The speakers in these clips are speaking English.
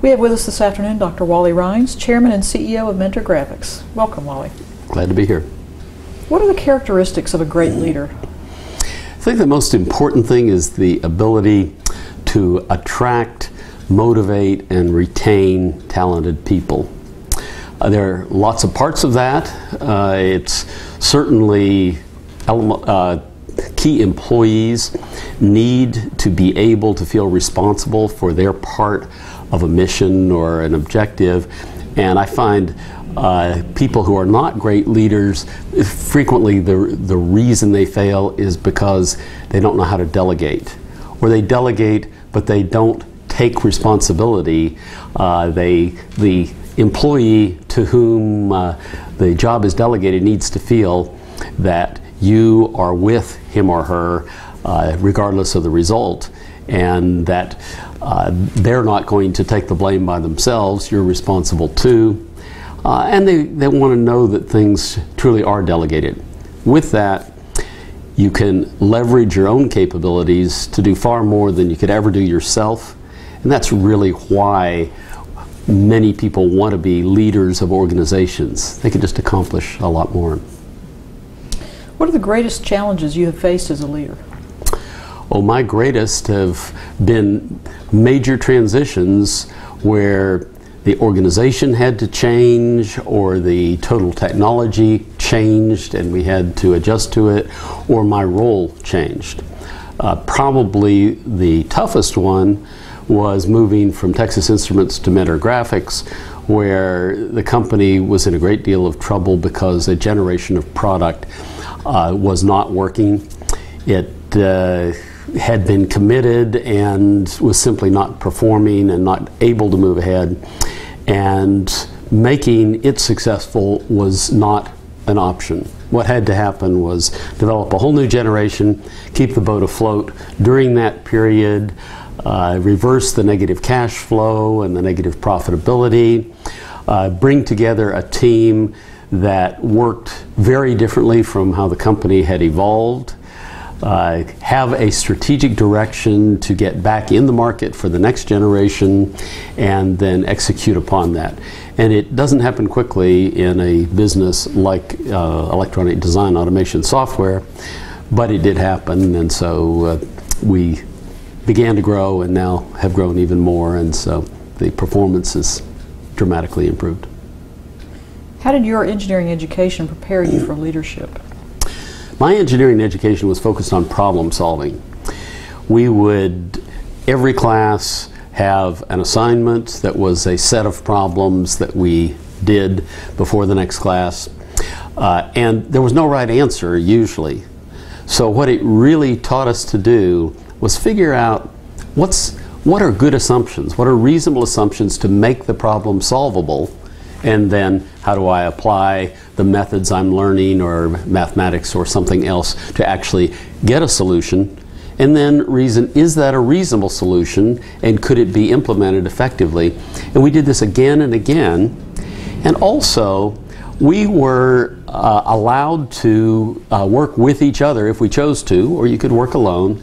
We have with us this afternoon Dr. Wally Rhines, Chairman and CEO of Mentor Graphics. Welcome, Wally. Glad to be here. What are the characteristics of a great leader? I think the most important thing is the ability to attract, motivate, and retain talented people. There are lots of parts of that. It's certainly key employees need to be able to feel responsible for their part of a mission or an objective, and I find people who are not great leaders, frequently the reason they fail is because they don't know how to delegate, or they delegate but they don't take responsibility. The employee to whom the job is delegated needs to feel that you are with him or her regardless of the result, and that they're not going to take the blame by themselves. You're responsible too. And they want to know that things truly are delegated. With that, you can leverage your own capabilities to do far more than you could ever do yourself. And that's really why many people want to be leaders of organizations. They can just accomplish a lot more. What are the greatest challenges you have faced as a leader? Oh, my greatest have been major transitions where the organization had to change, or the total technology changed and we had to adjust to it, or my role changed. Probably the toughest one was moving from Texas Instruments to Mentor Graphics, where the company was in a great deal of trouble because a generation of product was not working. It had been committed and was simply not performing and not able to move ahead, and making it successful was not an option. What had to happen was develop a whole new generation, keep the boat afloat during that period, reverse the negative cash flow and the negative profitability, bring together a team that worked very differently from how the company had evolved, have a strategic direction to get back in the market for the next generation, and then execute upon that. And it doesn't happen quickly in a business like electronic design automation software, but it did happen, and so we began to grow and now have grown even more, and so the performance is dramatically improved. How did your engineering education prepare you for leadership? My engineering education was focused on problem solving. We would, every class, have an assignment that was a set of problems that we did before the next class, and there was no right answer usually. So what it really taught us to do was figure out what are good assumptions, what are reasonable assumptions to make the problem solvable, and then how do I apply the methods I'm learning, or mathematics or something else, to actually get a solution, and then reason, is that a reasonable solution and could it be implemented effectively? And we did this again and again, and also we were allowed to work with each other if we chose to, or you could work alone,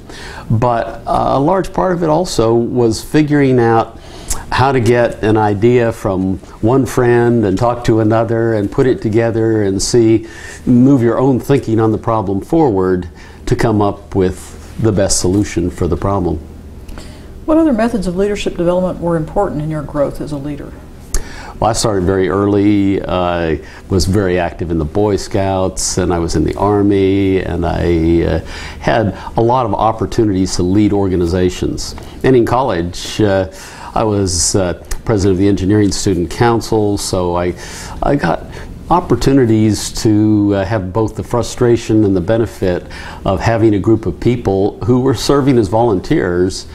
but a large part of it also was figuring out how to get an idea from one friend and talk to another and put it together and move your own thinking on the problem forward to come up with the best solution for the problem. What other methods of leadership development were important in your growth as a leader? Well, I started very early. I was very active in the Boy Scouts, and I was in the Army, and I had a lot of opportunities to lead organizations. And in college, I was president of the Engineering Student Council, so I got opportunities to have both the frustration and the benefit of having a group of people who were serving as volunteers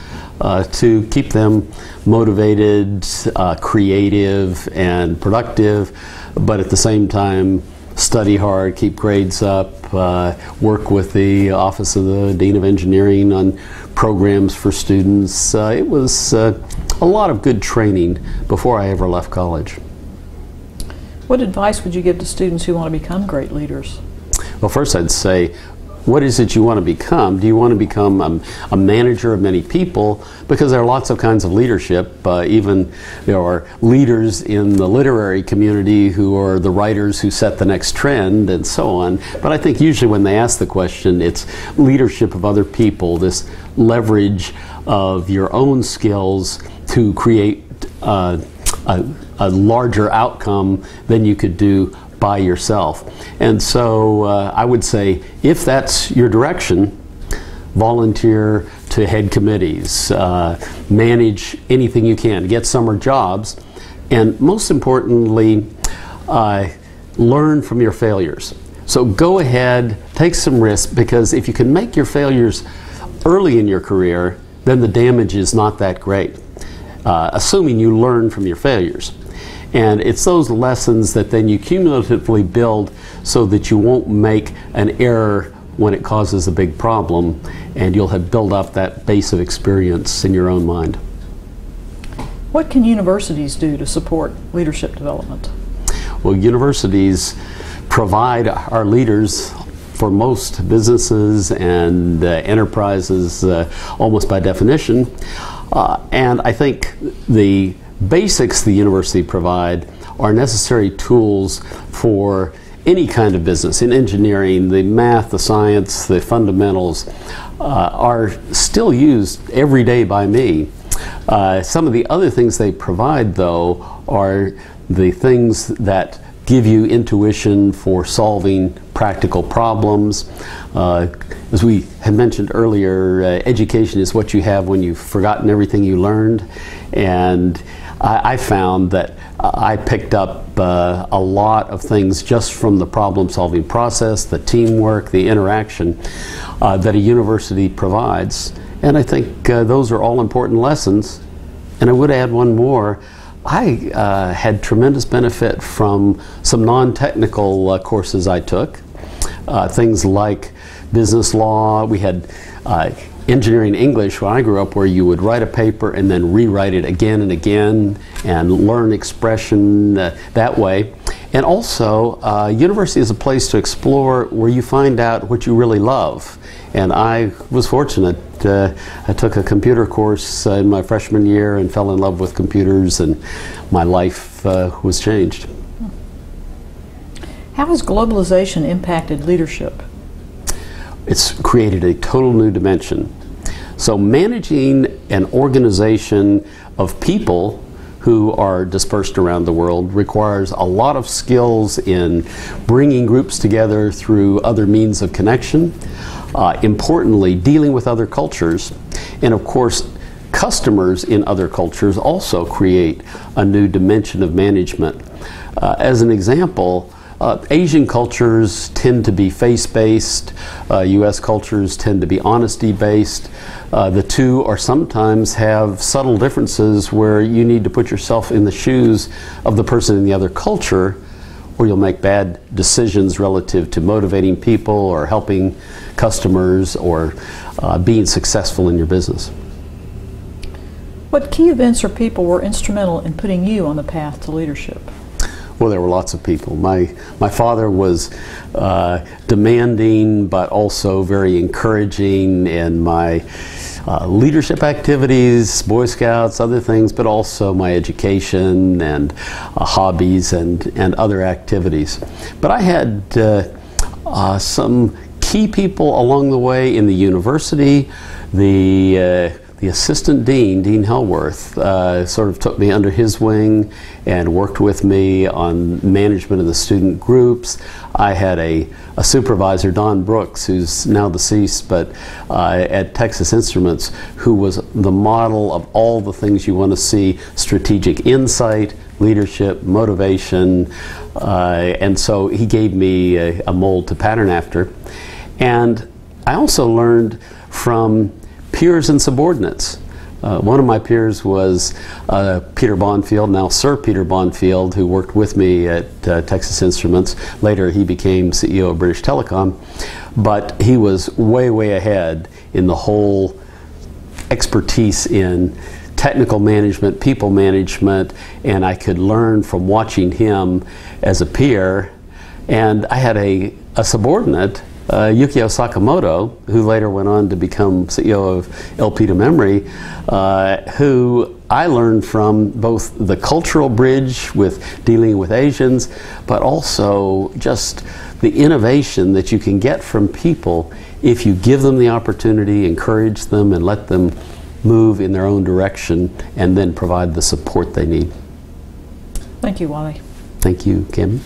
to keep them motivated, creative, and productive, but at the same time study hard, keep grades up, work with the Office of the Dean of Engineering on programs for students. It was a lot of good training before I ever left college. What advice would you give to students who want to become great leaders? Well, first I'd say what is it you want to become? Do you want to become a manager of many people? Because there are lots of kinds of leadership. Even there are leaders in the literary community who are the writers who set the next trend and so on. But I think usually when they ask the question, it's leadership of other people, this leverage of your own skills to create a larger outcome than you could do by yourself. And so I would say, if that's your direction, volunteer to head committees, manage anything you can, get summer jobs, and most importantly, learn from your failures. So go ahead, take some risks, because if you can make your failures early in your career, then the damage is not that great, assuming you learn from your failures. And it's those lessons that then you cumulatively build so that you won't make an error when it causes a big problem, and you'll have built up that base of experience in your own mind. What can universities do to support leadership development? Well, universities provide our leaders for most businesses and enterprises almost by definition. And I think the basics the university provide are necessary tools for any kind of business. In engineering, the math, the science, the fundamentals are still used every day by me. Some of the other things they provide, though, are the things that give you intuition for solving practical problems. As we had mentioned earlier, education is what you have when you've forgotten everything you learned. And I found that I picked up a lot of things just from the problem-solving process, the teamwork, the interaction that a university provides. And I think those are all important lessons. And I would add one more. I had tremendous benefit from some non-technical courses I took. Things like business law. We had engineering English when I grew up, where you would write a paper and then rewrite it again and again and learn expression that way. And also, university is a place to explore where you find out what you really love. And I was fortunate. I took a computer course in my freshman year and fell in love with computers, and my life was changed. How has globalization impacted leadership? It's created a total new dimension. So managing an organization of people who are dispersed around the world requires a lot of skills in bringing groups together through other means of connection. Importantly, dealing with other cultures, and of course, customers in other cultures also create a new dimension of management. As an example, Asian cultures tend to be face-based, US cultures tend to be honesty-based. The two are sometimes have subtle differences where you need to put yourself in the shoes of the person in the other culture, or you'll make bad decisions relative to motivating people or helping customers or being successful in your business. What key events or people were instrumental in putting you on the path to leadership? Well, there were lots of people. My father was demanding, but also very encouraging in my leadership activities, Boy Scouts, other things, but also my education and hobbies and other activities. But I had some key people along the way in the university. The assistant dean, Dean Hellworth, sort of took me under his wing and worked with me on management of the student groups. I had a supervisor, Don Brooks, who's now deceased, but at Texas Instruments, who was the model of all the things you want to see: strategic insight, leadership, motivation, and so he gave me a mold to pattern after. And I also learned from peers and subordinates. One of my peers was Peter Bonfield, now Sir Peter Bonfield, who worked with me at Texas Instruments. Later he became CEO of British Telecom, but he was way, way ahead in the whole expertise in technical management, people management, and I could learn from watching him as a peer. And I had a subordinate, Yukio Sakamoto, who later went on to become CEO of LP to Memory, who I learned from both the cultural bridge with dealing with Asians, but also just the innovation that you can get from people if you give them the opportunity, encourage them, and let them move in their own direction, and then provide the support they need. Thank you, Wally. Thank you, Kim.